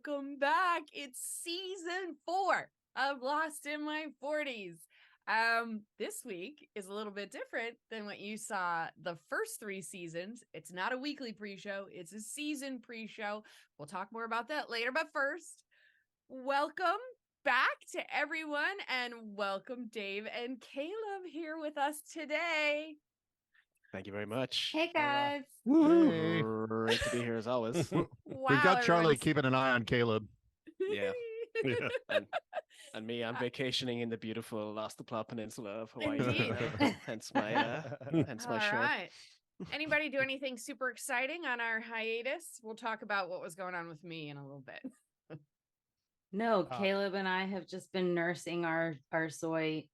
welcome back. It's season 4 of Lost in My 40s. This week is a little bit different than what you saw the first 3 seasons. It's not a weekly pre-show, it's a season pre-show. We'll talk more about that later, but first, welcome back to everyone, and welcome Dave and Caleb here with us today. Thank you very much. Hey guys. Hey. Great to be here as always. Wow, We've got Charlie everyone's- keeping an eye on Caleb. Yeah. Yeah. And me, I'm vacationing in the beautiful Lost the Plot Peninsula of Hawaii. Indeed. Hence my All shirt. right. Anybody do anything super exciting on our hiatus? We'll talk about what was going on with me in a little bit. No, Caleb and I have just been nursing our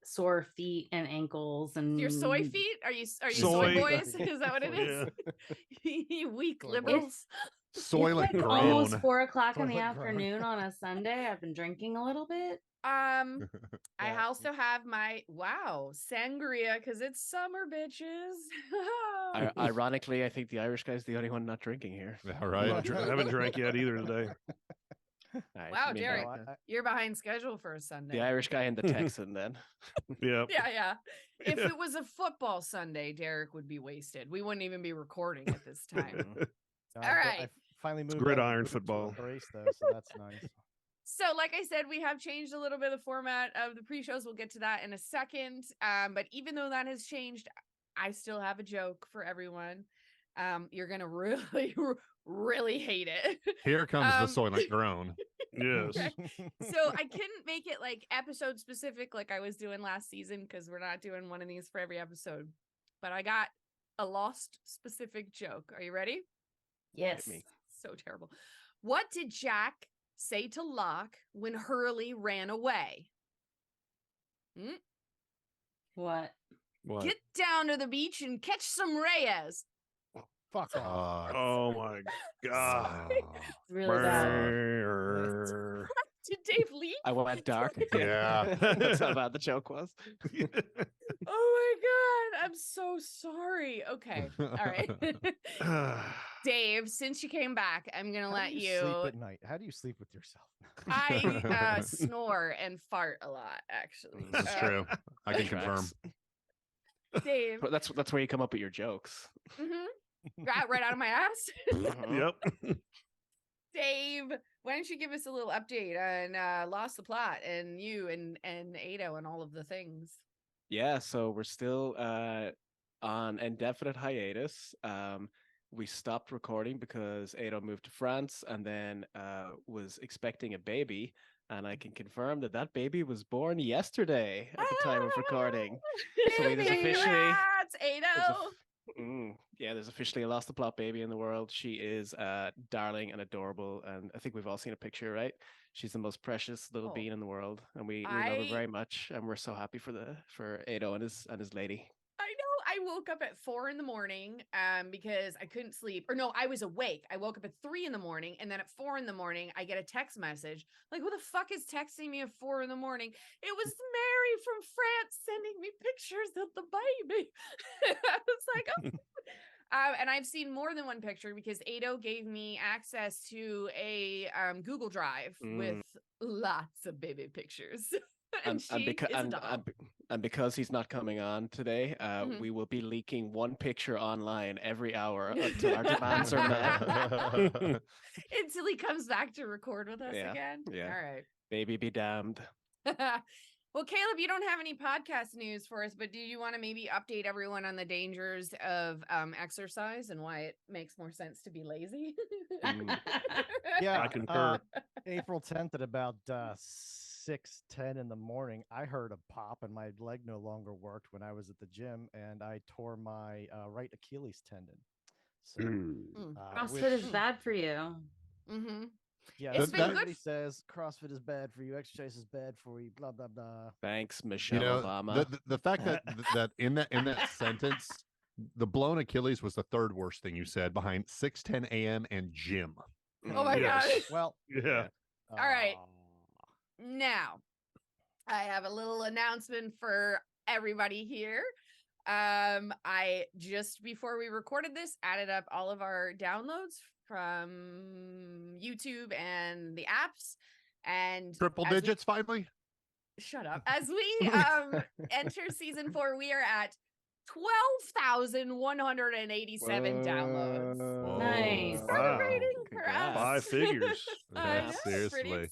sore feet and ankles and Your soy feet? Are you soy Soy. boys? Is that what it is? You weak Soy liberals. Soylent It's almost grown. 4:00 in the Soylent afternoon on a Sunday. I've been drinking a little bit. I Yeah. also have my sangria because it's summer, bitches. Ironically, I think the Irish guy's the only one not drinking here. All right. I haven't drank yet either today. Alright, Wow, I mean, Derek. No, You're behind schedule for a Sunday. the Irish guy and the Texan then. Yeah. Yeah. If Yeah. it was a football Sunday, Derek would be wasted. We wouldn't even be recording at this time. All right. I finally moved gridiron out of football. to a race though, so that's nice. So, like I said, we have changed a little bit of the format of the pre-shows. We'll get to that in a second. But even though that has changed, I still have a joke for everyone. You're gonna really, really hate it. Here comes the Soylent grown. Yes. Okay. So I couldn't make it like episode specific like I was doing last season because we're not doing one of these for every episode. But I got a Lost specific joke. Are you ready? Yes. me. So terrible. What did Jack say to Locke when Hurley ran away? What? What? Get down to the beach and catch some rayas. Fuck off. Oh my god. It's really bad. Brrr. Did Dave leave? I went dark. Yeah. That's how bad the joke was. Oh my god, I'm so sorry. Okay, all right. Dave, since you came back, I'm gonna How let do you. sleep at night. How do you sleep with yourself? I snore and fart a lot, actually. This is true. I can confirm. Dave, But that's where you come up with your jokes. right out of my ass. Uh-huh. Yep. Dave, why don't you give us a little update on Lost the Plot and you and Ado and all of the things? Yeah, so we're still on indefinite hiatus. We stopped recording because Ado moved to France and then was expecting a baby. And I can confirm that that baby was born yesterday at the time of recording. So it is officially- Congrats, Ado. There's officially a Lost the Plot baby in the world. She is darling and adorable. And I think we've all seen a picture, right? She's the most precious little Oh. bean in the world. And we love her very much. And we're so happy for Ado and his lady. I know. I woke up at 4 a.m. Because I couldn't sleep. Or no, I was awake. I woke up at 3 a.m. and then at 4 a.m. I get a text message. Like, who the fuck is texting me at 4 a.m? It was Mary from France sending me pictures of the baby. I was like, oh. And I've seen more than one picture because Ado gave me access to a Google Drive with lots of baby pictures. And because he's not coming on today, we will be leaking one picture online every hour until our demands are met. Until he comes back to record with us again. Yeah. All right. Baby be damned. Well, Caleb, you don't have any podcast news for us, but do you want to maybe update everyone on the dangers of exercise and why it makes more sense to be lazy? Yeah, I concur. April 10th at about 6:10 in the morning, I heard a pop and my leg no longer worked when I was at the gym, and I tore my right Achilles tendon. So, CrossFit is bad for you. Mm-hmm. Yeah, It's been everybody good. says CrossFit is bad for you, exercise is bad for you, blah blah blah. Thanks, Michelle Obama. the fact that in that sentence, the blown Achilles was the third worst thing you said behind 6:10 a.m. and gym. Oh my Yes. God. Well, Yeah. All right. Now, I have a little announcement for everybody here. I just before we recorded this added up all of our downloads from YouTube and the apps, and Triple as we- digits finally. shut up. As we enter season 4, we are at 12,187 downloads. Whoa. Nice. Celebrating for Congrats. us. 5 figures. I know, Seriously. pretty excited.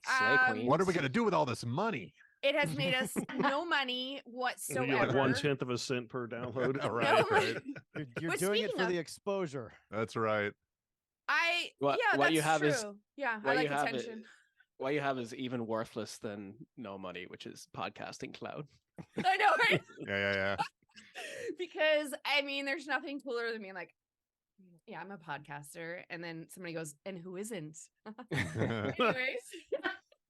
Slay queen. What are we gonna do with all this money? It has made us no money You whatsoever. get like 1/10 of a cent per download. All No right, money. right. You're But doing it speaking for of- the exposure. That's right. What that's you have true. is- Yeah, I what like you have attention. What you have is even worthless than no money, which is podcasting cloud. I know, right? Yeah. Because I mean, there's nothing cooler than being like, yeah, I'm a podcaster, and then somebody goes, and who isn't? Anyways,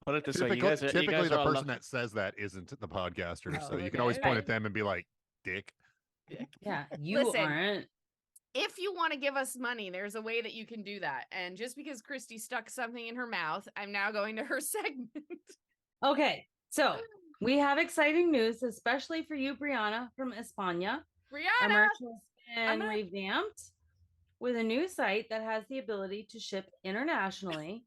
Put it this way, Typical- you guys typically, are the all person lucky. that says that isn't the podcaster, Oh, so you can always okay. point at them and be like, "Dick." Yeah, you Listen. aren't. if you want to give us money, there's a way that you can do that. And just because Christy stuck something in her mouth, I'm now going to her segment. Okay, so we have exciting news, especially for you, Brianna from España. Our Brianna, merch has I'm been gonna- revamped with a new site that has the ability to ship internationally.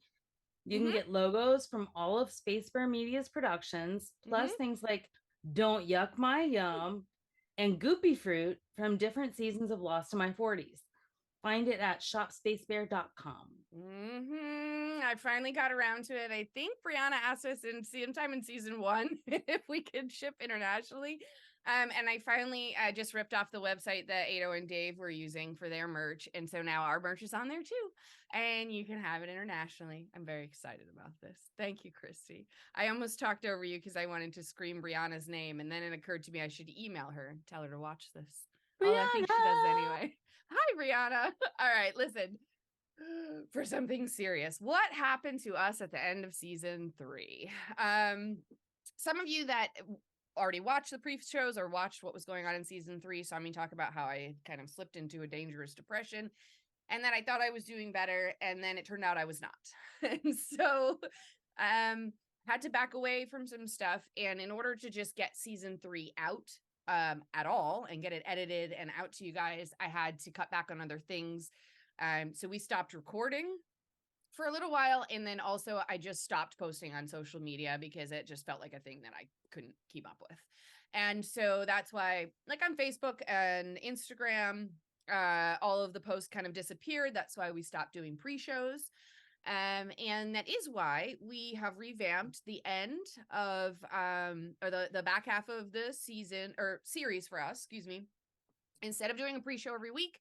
You can Mhm. get logos from all of Spacebear Media's productions, plus things like Don't Yuck My Yum and Goopy Fruit from different seasons of Lost in My 40s. Find it at shopspacebear.com. I finally got around to it. I think Brianna asked us in sometime in season 1 if we could ship internationally. And I finally just ripped off the website that Ado and Dave were using for their merch. And so now our merch is on there too. And you can have it internationally. I'm very excited about this. Thank you, Christy. I almost talked over you because I wanted to scream Brianna's name. And then it occurred to me I should email her and tell her to watch this. Oh, I think she does anyway. Hi, Brianna. All right, listen. For something serious, what happened to us at the end of season 3? Some of you that already watched the pre-shows or watched what was going on in season 3 saw me talk about how I kind of slipped into a dangerous depression and that I thought I was doing better, and then it turned out I was not. And so had to back away from some stuff, and in order to just get season 3 out at all and get it edited and out to you guys, I had to cut back on other things. So we stopped recording for a little while, and then also I just stopped posting on social media because it just felt like a thing that I couldn't keep up with. And so that's why, like on Facebook and Instagram, all of the posts kind of disappeared. That's why we stopped doing pre-shows. And that is why we have revamped the end of or the back half of the season or series for us, excuse me. Instead of doing a pre-show every week,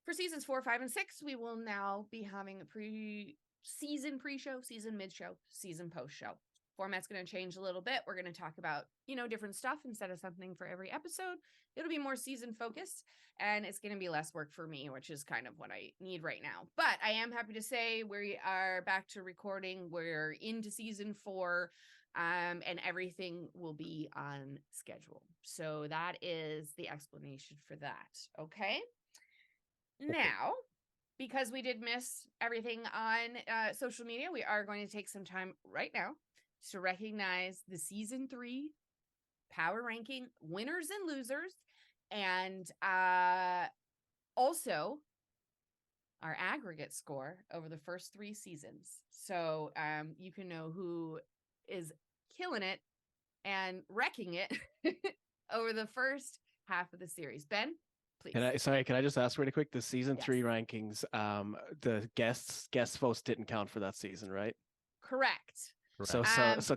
for seasons 4, 5, and 6, we will now be having a season pre-show, season mid-show, season post-show. Format's going to change a little bit. We're going to talk about, different stuff instead of something for every episode. It'll be more season focused, and it's going to be less work for me, which is kind of what I need right now. But I am happy to say we are back to recording. We're into season 4, and everything will be on schedule. So that is the explanation for that. Okay. Now, because we did miss everything on social media, we are going to take some time right now to recognize the season 3 power ranking winners and losers, and also our aggregate score over the first 3 seasons. So you can know who is killing it and wrecking it over the first half of the series. Ben? Please. Can I just ask really quick? The season Yes. 3 rankings, the guest votes didn't count for that season, right? Correct. So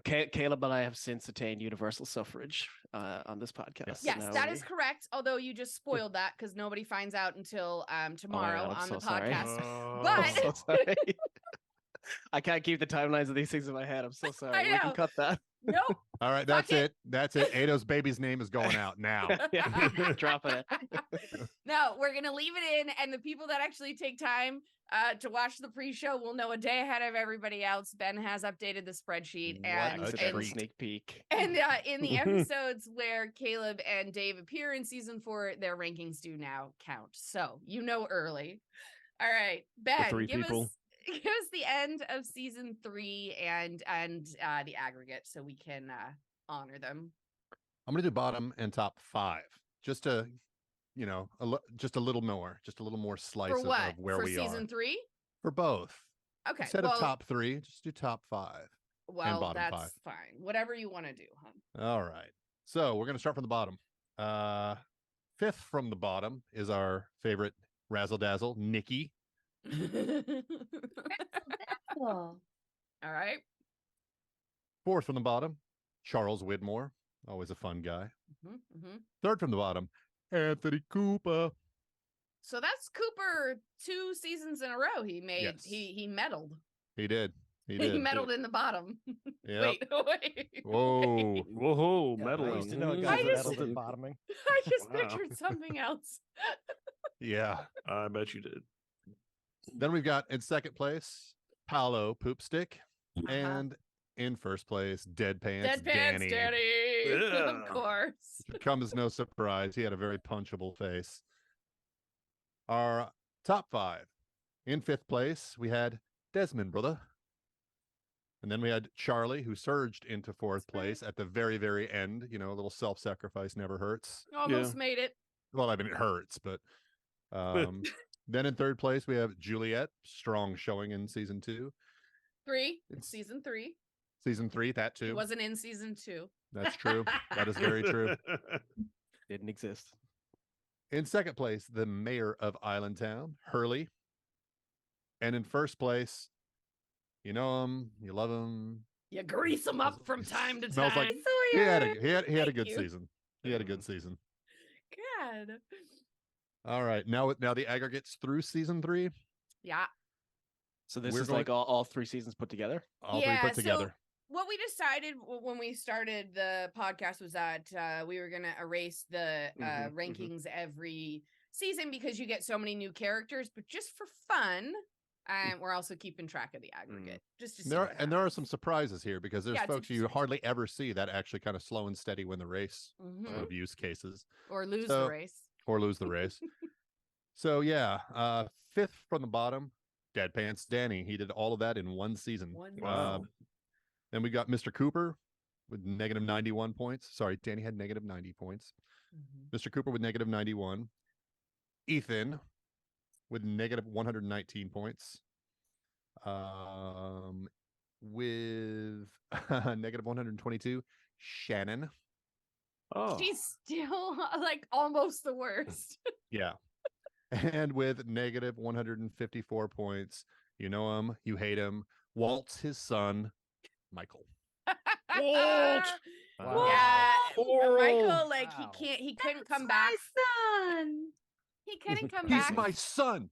Caleb and I have since attained universal suffrage on this podcast. Yes, Now that is correct. Although you just spoiled that because nobody finds out until tomorrow God, I'm on so the sorry. podcast. Oh. But- I'm so sorry. I can't keep the timelines of these things in my head. I'm so sorry. We can know. cut that. Nope. All right, Fuck that's it. That's it. Ado's baby's name is going out now. Yeah, dropping it. No, we're gonna leave it in, and the people that actually take time to watch the pre-show will know a day ahead of everybody else. Ben has updated the spreadsheet, What and a Accidental treat. sneak peek. and in the episodes where Caleb and Dave appear in season 4, their rankings do now count. So early. All right, Ben, 3 give people. us the end of season 3 and the aggregate so we can honor them. I'm going to do bottom and top 5, just to, just a little more slice For of what? where For we season are 3? for both. Okay. Instead of top 3, just do top 5 and bottom that's 5. fine. Whatever you want to do, hon. All right. So we're going to start from the bottom. 5th from the bottom is our favorite razzle dazzle, Nikki. Cool. All right. 4th from the bottom, Charles Widmore, always a fun guy. Mm-hmm. 3rd from the bottom, Anthony Cooper. So that's Cooper 2 seasons in a row. He made Yes. he meddled. He did. He He did. meddled in the bottom. Yep. Wait. Whoa. Whoa, Yeah, meddling. I used to know a I guy that just- meddled in bottoming. I just Wow. pictured something else. Yeah. I bet you did. Then we've got in second place, Paolo Poopstick. Uh-huh. And in first place, Deadpants Dead Pants Danny. Daddy. Yeah. Of course. Should come as no surprise. He had a very punchable face. Our top 5. In 5th place, we had Desmond, brother. And then we had Charlie, who surged into 4th place at the very, very end. A little self-sacrifice never hurts. Almost made it. Well, I mean, it hurts, but then in 3rd place, we have Juliet, strong showing in season 2. 3. It's- Season 3. Season 3, that He too. wasn't in season 2. That's true. That is very true. Didn't exist. In 2nd place, the mayor of Islandtown, Hurley. And in 1st place, you know him, you love him. You grease them up from time to Smells time. like- He had a Thank good you. season. He had a good season. God. All right, now the aggregates through season 3, Yeah. So this We're is going- like all 3 seasons put together. all Yeah, 3 put so- together. What we decided when we started the podcast was that we were going to erase the Mhm, mhm. rankings every season because you get so many new characters, but just for fun, we're also keeping track of the aggregate. Just to see what There are happens. some surprises here because there's Yeah, it's folks you interesting. hardly ever see that actually kind of slow and steady win the race Mhm. of use cases Or lose So- the race. or lose the race. So yeah, 5th from the bottom, Deadpants Danny. He did all of that in one season. Wow. Then we got Mr. Cooper with negative 91 points. Sorry, Danny had negative 90 points. Mhm. Mr. Cooper with negative 91. Ethan with negative 119 points. With negative 122, Shannon. Oh, She's still like almost the worst. Yeah. And with negative 154 points, you know him, you hate him. Walt's his son, Michael. Walt! Wow. Yeah, Coral. Michael, like Wow. he couldn't come My back. son. He couldn't come He's back. my son.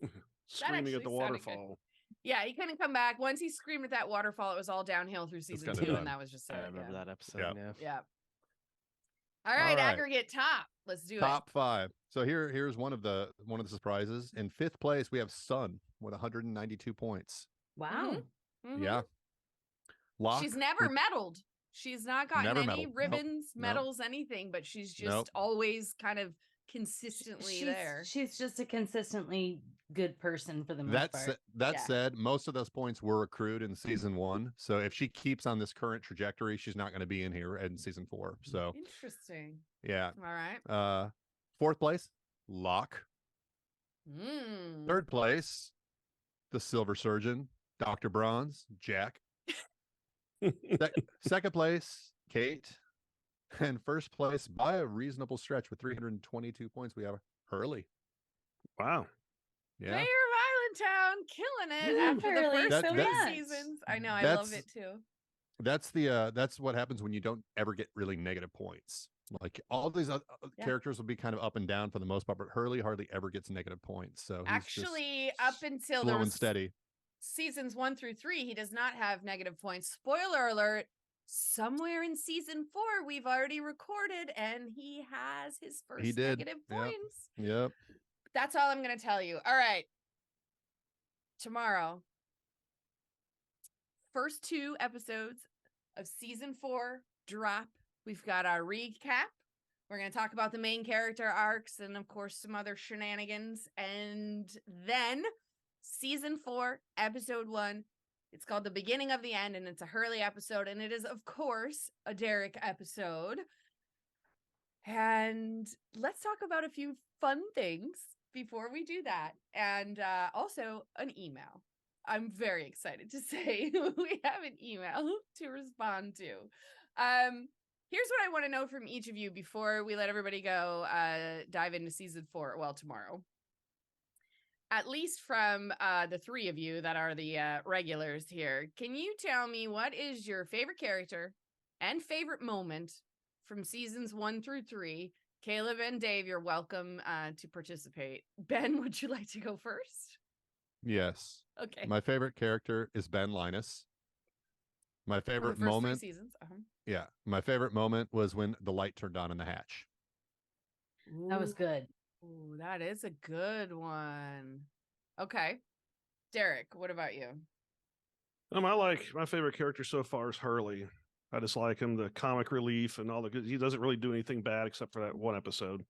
Screaming at the actually sounded good. waterfall. Yeah, he couldn't come back. Once he screamed at that waterfall, it was all downhill through season kinda 2, done. and that was just I it. remember Yeah. that episode. Yeah. Yeah. Yeah. All right, right. aggregate top. Let's do Top 5. So here's one of the surprises. In 5th place, we have Sun with 192 points. Wow. it. Mhm. Yeah. Locke. She's never meddled. She's not gotten Never any meddled. Nope. ribbons, Nope. medals, anything, but she's just Nope. always kind of consistently there. She's just a consistently good person for the most part. That Yeah. said, most of those points were accrued in season 1. So if she keeps on this current trajectory, she's not going to be in here in season 4. So Interesting. yeah. All right. 4th place, Locke. Mm. 3rd place, the Silver Surgeon, Dr. Bronze, Jack. 2nd place, Kate. And 1st place, by a reasonable stretch with 322 points, we have Hurley. Wow. Yeah. Mayor of Islandtown killing it Woo, after the Hurley, first so 3 much. seasons. I know, I love That's- it too. That's what happens when you don't ever get really negative points. Like all these other Yeah. characters will be kind of up and down for the most part, but Hurley hardly ever gets negative points. So he's just Actually, up until slow and those steady. seasons 1 through 3, he does not have negative points. Spoiler alert. Somewhere in season 4, we've already recorded, and he has his first did. negative Yep. points. Yep. That's all I'm going to tell you. All right. Tomorrow, first 2 episodes of season 4 drop. We've got our recap. We're going to talk about the main character arcs and, of course, some other shenanigans. And then season 4, episode 1. It's called The Beginning of the End, and it's a Hurley episode. And it is, of course, a Derek episode. And let's talk about a few fun things before we do that. And also an email. I'm very excited to say we have an email to respond to. Here's what I want to know from each of you before we let everybody go dive into season 4. Well, tomorrow. At least from the 3 of you that are the regulars here, can you tell me what is your favorite character and favorite moment from seasons 1 through 3? Caleb and Dave, you're welcome to participate. Ben, would you like to go first? Yes. Okay. My favorite character is Ben Linus. My From the favorite first 3 moment, seasons. yeah, my favorite moment was when the light turned on in the hatch. That was good. Ooh, that is a good one. Okay. Derek, what about you? I like my favorite character so far is Hurley. I just like him, the comic relief and all the good. He doesn't really do anything bad except for that one episode.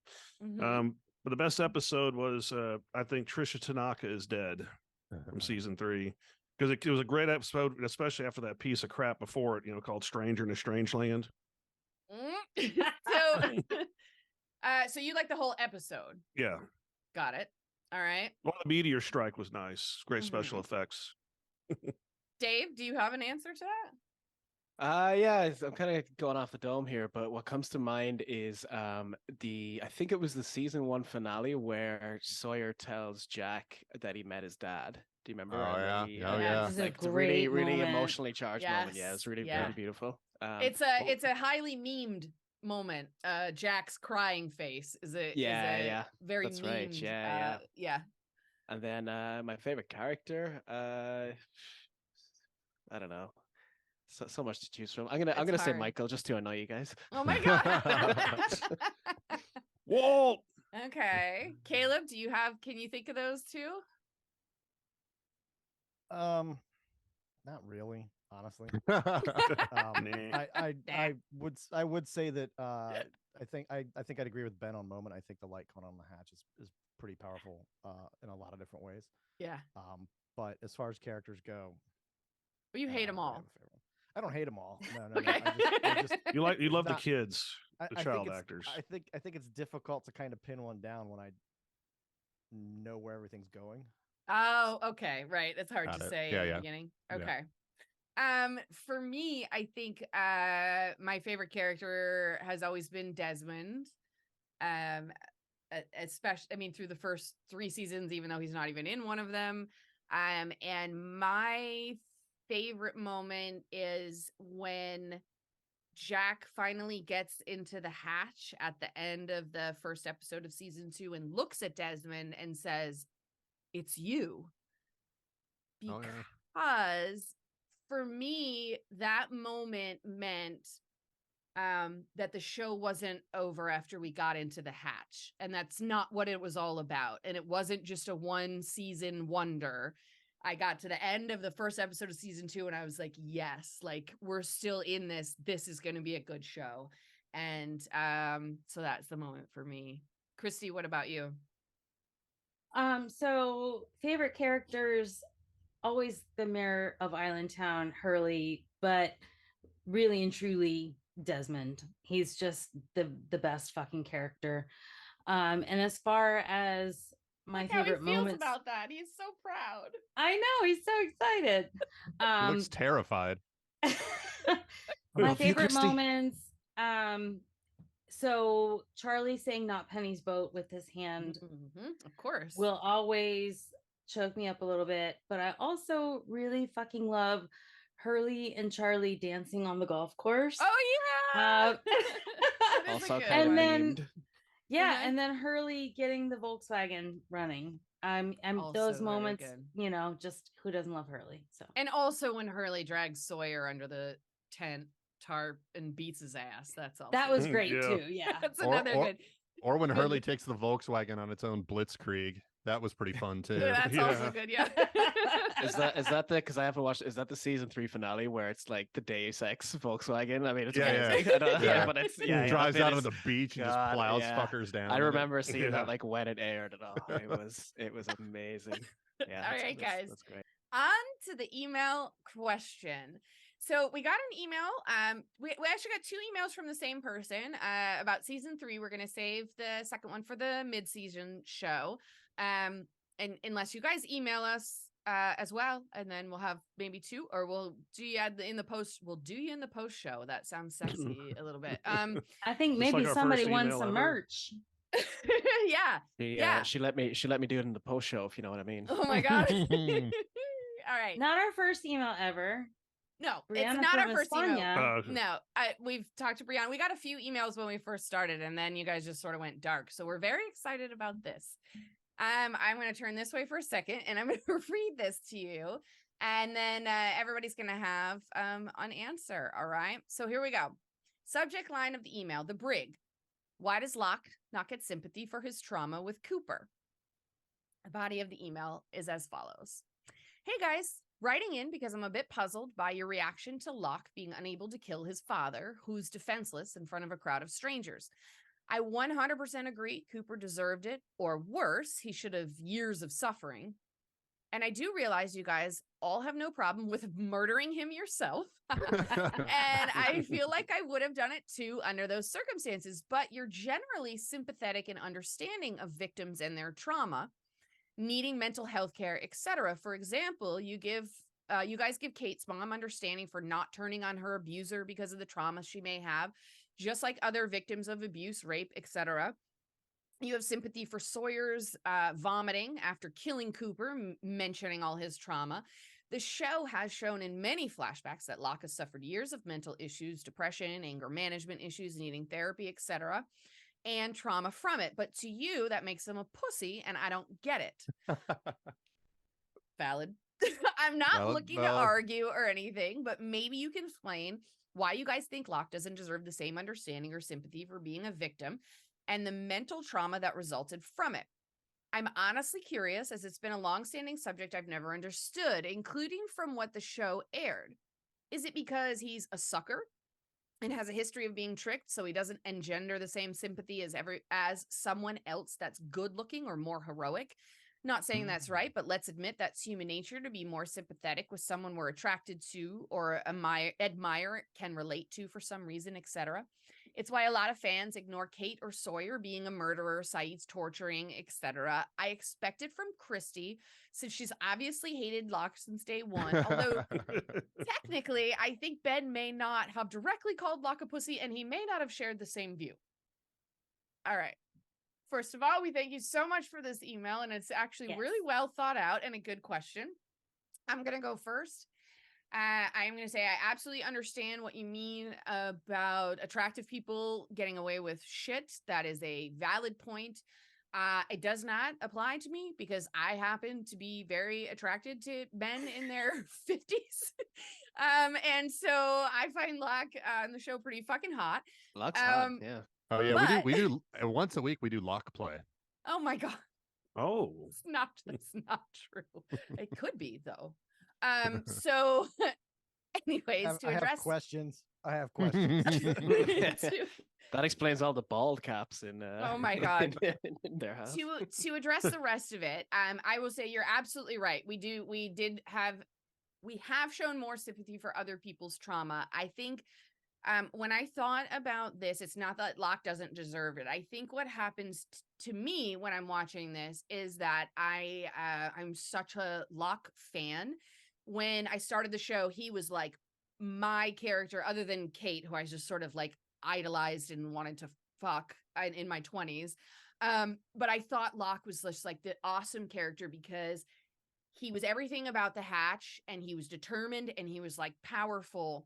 Mhm. But the best episode was, I think, Trisha Tanaka is dead from season 3, because it was a great episode, especially after that piece of crap before it, called Stranger in a Strange Land. So you like the whole episode? Yeah. Got it. All right. Well, the meteor strike was nice. Great special Mhm. effects. Dave, do you have an answer to that? Yeah, I'm kind of going off the dome here, but what comes to mind is I think it was the season 1 finale where Sawyer tells Jack that he met his dad. Do you remember? Oh, And then yeah. he, Oh, Yes. yeah. it's like This is a the really, great really moment. emotionally charged moment. Yeah, it's Yes. really, Yeah. really beautiful. It's a highly memed moment. Jack's crying face is a yeah, very that's right. memed. Yeah. And then my favorite character, I don't know. So much to choose from. I'm gonna say hard. Michael just to annoy you guys. Oh my god. Walt. Okay. Caleb, can you think of those 2? Not really, honestly. Nah. I would say that I think I'd agree with Ben on moment. I think the light coming on the hatch is pretty powerful in a lot of different ways. Yeah. But as far as characters go, But you hate them I all. have a favorite one. I don't hate them all. No. Okay. I just You love the not- kids, the I child think actors. I think it's difficult to kind of pin one down when I know where everything's going. Oh, okay. Right. It's hard Got to it. say Yeah, in the yeah. beginning. Yeah. Okay. For me, I think my favorite character has always been Desmond. Especially through the first 3 seasons, even though he's not even in one of them. And my favorite moment is when Jack finally gets into the hatch at the end of the first episode of season 2 and looks at Desmond and says, "It's you." Oh, Because for me, that moment meant that the show wasn't over after we got into the hatch. And that's not what it was all about. And it wasn't just a 1-season wonder. I got to the end of the first episode of season 2 and I was like, yes, like we're still in this. This is going to be a good show. And so that's the moment for me. Christy, what about you? So favorite characters, always the mayor of Island Town, Hurley, but really and truly Desmond. He's just the best fucking character. And as far as my Look how favorite he feels moments about that. He's so proud. I know, he's so excited. he looks terrified. My love you, favorite Christy. moments, so Charlie saying "not Penny's boat" with his hand Of course. will always choke me up a little bit, but I also really fucking love Hurley and Charlie dancing on the golf course. Oh yeah. That is Also a good kind of And one. then memed. yeah, Uh-huh. and then Hurley getting the Volkswagen running. And Also those very moments, good. just who doesn't love Hurley? So And also when Hurley drags Sawyer under the tent tarp and beats his ass. That's all. that was great Yeah. too. Yeah. That's Or- another or- good. Or when Hurley takes the Volkswagen on its own blitzkrieg. That was pretty fun too. That's also Yeah. good. Yeah. Is that the, because I haven't watched, is that the season 3 finale where it's like the Deus Ex Volkswagen? I mean, it's Yeah, amazing. yeah. I don't- Yeah. but it's He yeah, drives that out bit on the is- beach and just God, plows yeah. fuckers down. I in it. remember seeing Yeah. that like when it aired and all. It was amazing. Yeah. All right, guys. That's great. On to the email question. So we got an email. We actually got 2 emails from the same person about season 3. We're going to save the second one for the mid-season show. And unless you guys email us as well, and then we'll have maybe 2, or we'll do you in the post. We'll do you in the post show. That sounds sexy a little bit. I think Just maybe like our somebody first wants email some ever. merch. Yeah. She let me do it in the post show, if you know what I mean. Oh my god. All right. Not our first email ever. No, Brianna it's not our from first email. España. No, we've talked to Brianna. We got a few emails when we first started, and then you guys just sort of went dark. So we're very excited about this. I'm going to turn this way for a second, and I'm going to read this to you, and then everybody's going to have an answer. All right. So here we go. Subject line of the email: the brig. Why does Locke not get sympathy for his trauma with Cooper? The body of the email is as follows. Hey guys, writing in because I'm a bit puzzled by your reaction to Locke being unable to kill his father, who's defenseless in front of a crowd of strangers. I 100% agree Cooper deserved it, or worse, he should have years of suffering. And I do realize you guys all have no problem with murdering him yourself. And I feel like I would have done it too under those circumstances, but you're generally sympathetic and understanding of victims and their trauma, needing mental health care, etc. For example, you guys give Kate's mom understanding for not turning on her abuser because of the trauma she may have, just like other victims of abuse, rape, etc. You have sympathy for Sawyer's vomiting after killing Cooper, mentioning all his trauma. The show has shown in many flashbacks that Locke has suffered years of mental issues, depression, anger management issues, needing therapy, etc., and trauma from it. But to you, that makes him a pussy, and I don't get it. Valid. I'm not looking to argue or anything, but maybe you can explain why you guys think Locke doesn't deserve the same understanding or sympathy for being a victim and the mental trauma that resulted from it. I'm honestly curious, as it's been a long-standing subject I've never understood, including from what the show aired. Is it because he's a sucker and has a history of being tricked, so he doesn't engender the same sympathy as someone else that's good-looking or more heroic? Not saying that's right, but let's admit that's human nature to be more sympathetic with someone we're attracted to or admire, can relate to for some reason, etc. It's why a lot of fans ignore Kate or Sawyer being a murderer, Saeed's torturing, etc. I expect it from Christy, since she's obviously hated Locke since day one. Although technically, I think Ben may not have directly called Locke a pussy, and he may not have shared the same view. All right. First of all, we thank you so much for this email, and it's actually really well thought out and a good question. I'm going to go first. I'm going to say I absolutely understand what you mean about attractive people getting away with shit. That is a valid point. It does not apply to me because I happen to be very attracted to men in their 50s. And so I find Locke on the show pretty fucking hot. Locke's hot, yeah. Oh yeah, we do once a week we do Locke play. Oh my god. Oh. That's not true. It could be though. So anyways, to I address have questions. That explains all the bald caps in oh my god in their house. To address the rest of it, I will say you're absolutely right. We have shown more sympathy for other people's trauma. I think when I thought about this, it's not that Locke doesn't deserve it. I think what happens to me when I'm watching this is that I'm such a Locke fan. When I started the show, he was like my character, other than Kate, who I just sort of like idolized and wanted to fuck in my 20s. But I thought Locke was just like the awesome character because he was everything about the Hatch, and he was determined, and he was like powerful.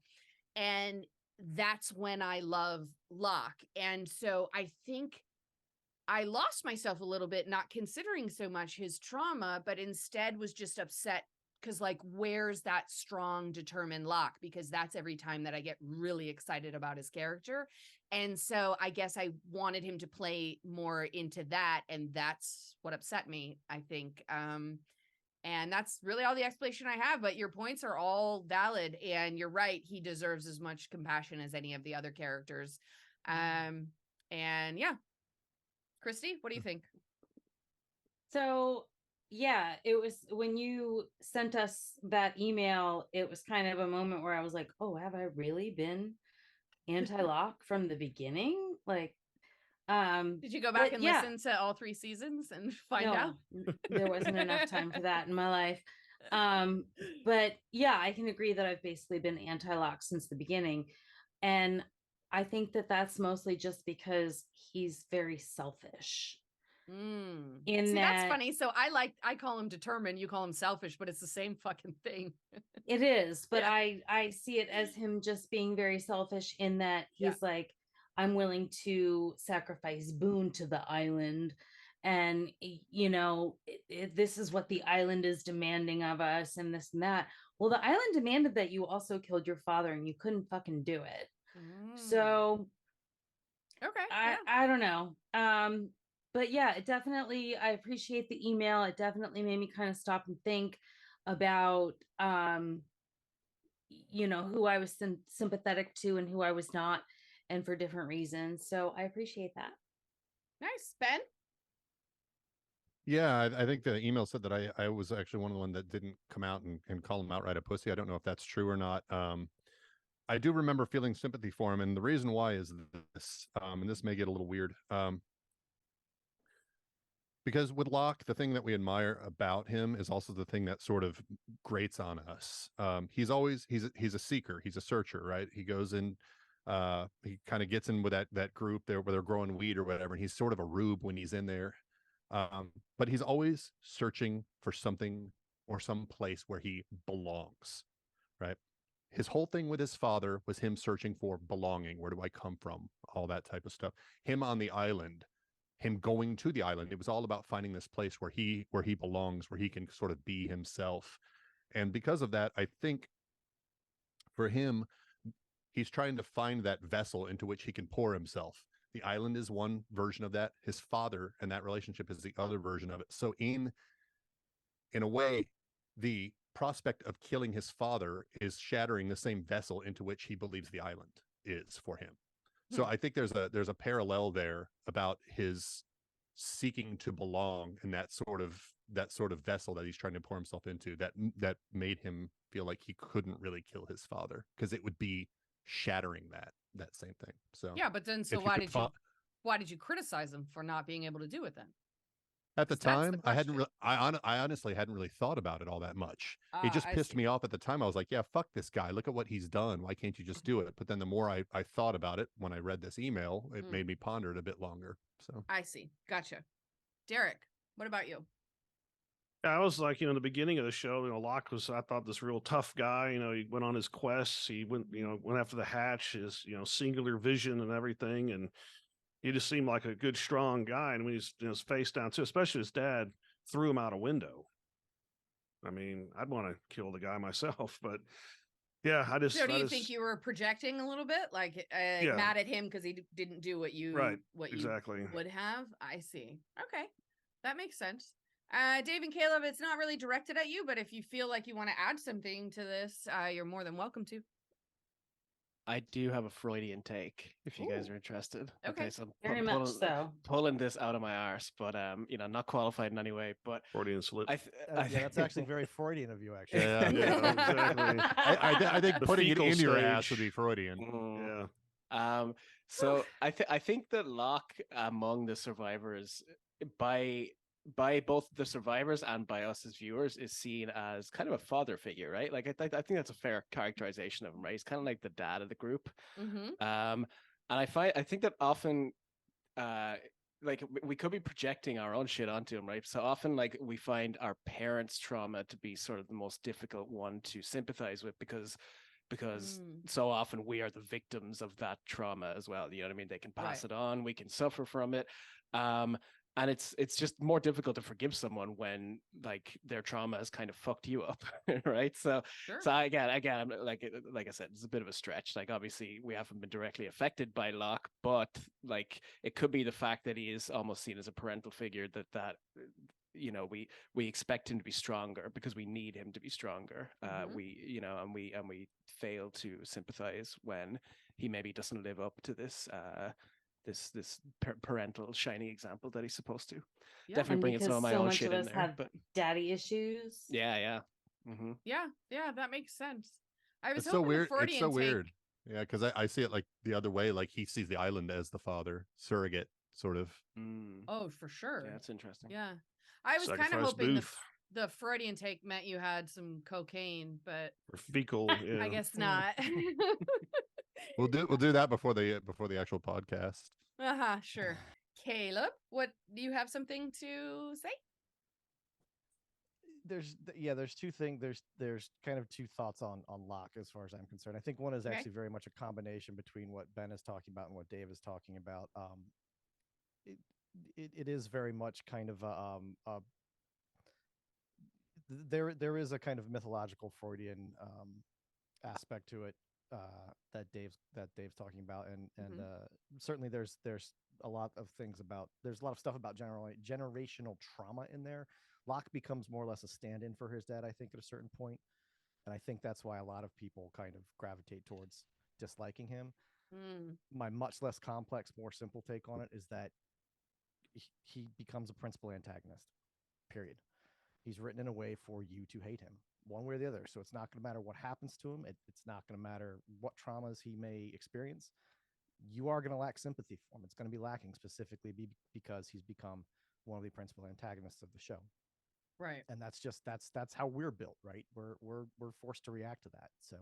And that's when I love Locke. And so I think I lost myself a little bit, not considering so much his trauma, but instead was just upset because like, where's that strong, determined Locke? Because that's every time that I get really excited about his character. And so I guess I wanted him to play more into that. And that's what upset me, I think. And that's really all the explanation I have, but your points are all valid, and you're right. He deserves as much compassion as any of the other characters. And yeah, Christy, what do you think? So Yeah, it was when you sent us that email, it was kind of a moment where I was like, oh, have I really been anti-lock from the beginning? Like, Did you go back and yeah, listen to all 3 seasons and find out? there wasn't enough time for that in my life. But yeah, I can agree that I've basically been anti-lock since the beginning. And I think that that's mostly just because he's very selfish. In See, that's that funny. So I call him determined, you call him selfish, but it's the same fucking thing. it is, but Yeah. I see it as him just being very selfish in that Yeah. he's like, I'm willing to sacrifice Boone to the island. And you know, this is what the island is demanding of us, and this and that. Well, the island demanded that you also killed your father, and you couldn't fucking do it. So Okay. I don't know. But yeah, it definitely, I appreciate the email. It definitely made me kind of stop and think about you know, who I was sympathetic to and who I was not, and for different reasons. So I appreciate that. Nice. Ben? Yeah, I think the email said that I was actually one of the ones that didn't come out and call him outright a pussy. I don't know if that's true or not. I do remember feeling sympathy for him, and the reason why is this, and this may get a little weird. Because with Locke, the thing that we admire about him is also the thing that sort of grates on us. He's a seeker, he's a searcher, right? He goes in, he kind of gets in with that group there where they're growing weed or whatever, and he's sort of a rube when he's in there. But he's always searching for something or some place where he belongs, right? His whole thing with his father was him searching for belonging. Where do I come from? All that type of stuff. Him on the island, him going to the island, it was all about finding this place where he belongs, where he can sort of be himself. And because of that, I think for him, he's trying to find that vessel into which he can pour himself. The island is one version of that. His father and that relationship is the other version of it. So in a way, the prospect of killing his father is shattering the same vessel into which he believes the island is for him. So I think there's a parallel there about his seeking to belong and that sort of vessel that he's trying to pour himself into, that made him feel like he couldn't really kill his father because it would be shattering that same thing. So yeah, but then so why did you criticize him for not being able to do it then? At the time, I honestly hadn't really thought about it all that much. It just pissed me off at the time. I was like, yeah, fuck this guy. Look at what he's done. Why can't you just do it? But then the more I thought about it when I read this email, it made me ponder it a bit longer. So I see. Gotcha. Derek, what about you? I was like, the beginning of the show, Locke was, I thought, this real tough guy. He went on his quests. He went after the hatch, his, singular vision and everything. And he just seemed like a good, strong guy. And when he's his face down too, especially his dad threw him out a window. I mean, I'd want to kill the guy myself, but yeah, So do you think you were projecting a little bit, like mad at him because he didn't do what you exactly would have? I see. Okay, that makes sense. Dave and Caleb, it's not really directed at you, but if you feel like you want to add something to this, you're more than welcome to. I do have a Freudian take if you guys are interested. Okay, so very much so. Pulling this out of my arse, but not qualified in any way. But Freudian slip. Yeah, that's actually very Freudian of you, actually. yeah, exactly. I think putting it in your ass would stage. be Freudian. Yeah. So I think that Locke among the survivors by both the survivors and by us as viewers is seen as kind of a father figure, right? Like I think that's a fair characterization of him, right? He's kind of like the dad of the group. And I think that often like we could be projecting our own shit onto him, right? So often like we find our parents' trauma to be sort of the most difficult one to sympathize with because so often we are the victims of that trauma as well. You know what I mean? They can pass it on, we can suffer from it. And it's just more difficult to forgive someone when like their trauma has kind of fucked you up, right? So again, I'm like I said, it's a bit of a stretch. Like obviously we haven't been directly affected by Locke, but like it could be the fact that he is almost seen as a parental figure that we expect him to be stronger because we need him to be stronger. We fail to sympathize when he maybe doesn't live up to this this parental shining example that he's supposed to. Yeah. Definitely And bringing some because of my so own much shit of in us there. have But daddy issues. yeah. Yeah, that makes sense. I was It's so hoping weird. the Freudian It's so take. weird. Yeah, because I see it like the other way. Like he sees the island as the father, surrogate, sort of. Oh, for sure. Yeah, that's interesting. Yeah. I was kind of Sacrifice hoping Booth. the Freudian take meant you had some cocaine, but Or fecal. Yeah. I guess not. We'll do that before the actual podcast. Sure. Caleb, what do you have something to say? There's two things. There's kind of two thoughts on Locke as far as I'm concerned. I think one is Okay. actually very much a combination between what Ben is talking about and what Dave is talking about. It is very much kind of there is a kind of mythological Freudian aspect to it that Dave's talking about, and certainly there's a lot of things about there's a lot of stuff about generational trauma in there. Locke becomes more or less a stand-in for his dad, I think, at a certain point, and I think that's why a lot of people kind of gravitate towards disliking him. My much less complex, more simple take on it is that he becomes a principal antagonist, period. He's written in a way for you to hate him one way or the other. So it's not going to matter what happens to him. It's not going to matter what traumas he may experience. You are going to lack sympathy for him. It's going to be lacking specifically because he's become one of the principal antagonists of the show. Right. And that's how we're built, right? We're forced to react to that. So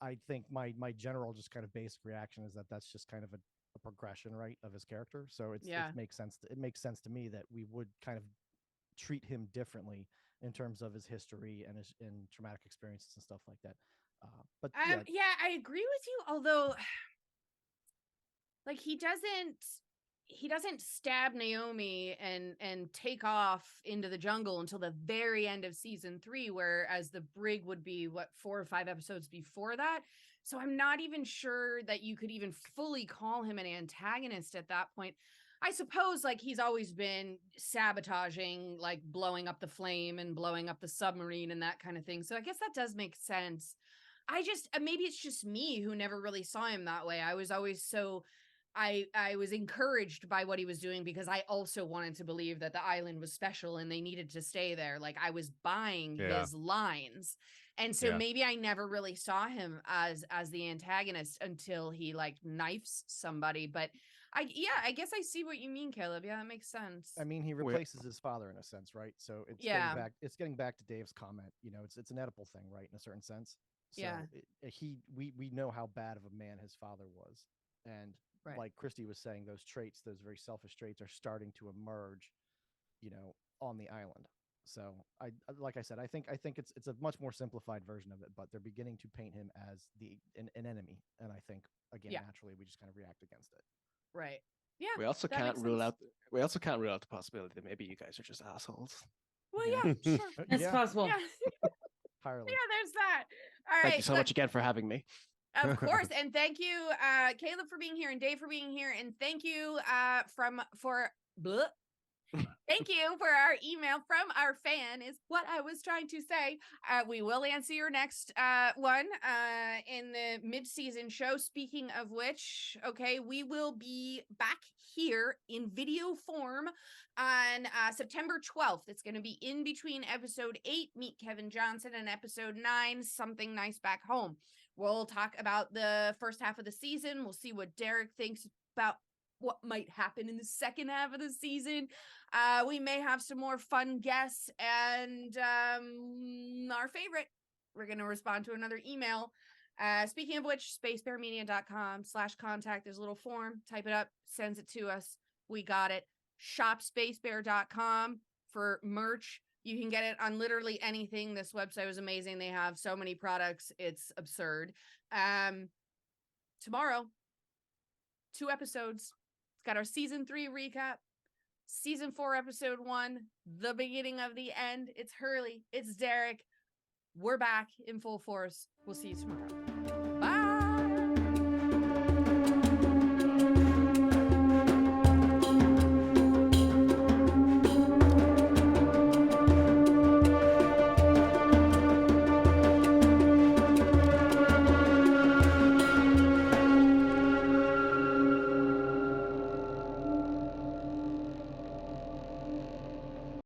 I think my general just kind of basic reaction is that that's just kind of a progression, right, of his character. So it makes sense. It makes sense to me that we would kind of treat him differently in terms of his history and his traumatic experiences and stuff like that. But yeah, I agree with you. Although, like, he doesn't stab Naomi and take off into the jungle until the very end of season 3, whereas the brig would be 4 or 5 episodes before that. So I'm not even sure that you could even fully call him an antagonist at that point. I suppose, like, he's always been sabotaging, like blowing up the flame and blowing up the submarine and that kind of thing. So I guess that does make sense. I just, maybe it's just me who never really saw him that way. I was always so, I was encouraged by what he was doing because I also wanted to believe that the island was special and they needed to stay there. Like, I was buying his lines. And so maybe I never really saw him as the antagonist until he like knifes somebody. But I guess I see what you mean, Caleb. Yeah, that makes sense. I mean, he replaces his father in a sense, right? So it's getting back to Dave's comment. You know, it's an Oedipal thing, right? In a certain sense. So we know how bad of a man his father was, and like Christy was saying, those traits, those very selfish traits, are starting to emerge, you know, on the island. So like I said, I think it's a much more simplified version of it, but they're beginning to paint him as an enemy, and I think again naturally we just kind of react against it. Right. Yeah. We also can't rule out the possibility that maybe you guys are just assholes. Well, yeah, sure. It's possible. Yeah. Entirely. Yeah, there's that. All right. Thank you so much again for having me. Of course. And thank you, Caleb, for being here, and Dave for being here. And thank you thank you for our email from our fan is what I was trying to say. We will answer your next one in the mid-season show. Speaking of which, okay, we will be back here in video form on September 12th. It's going to be in between episode 8, Meet Kevin Johnson, and episode 9, Something Nice Back Home. We'll talk about the first half of the season. We'll see what Derek thinks about what might happen in the second half of the season. We may have some more fun guests, and our favorite, we're going to respond to another email. Speaking of which, spacebearmedia.com/contact. There's a little form. Type it up, sends it to us. We got it. Shopspacebear.com for merch. You can get it on literally anything. This website was amazing. They have so many products. It's absurd. Tomorrow, 2 episodes. It's got our season 3 recap, season 4, episode 1, the beginning of the end. It's Hurley. It's Derek. We're back in full force. We'll see you tomorrow.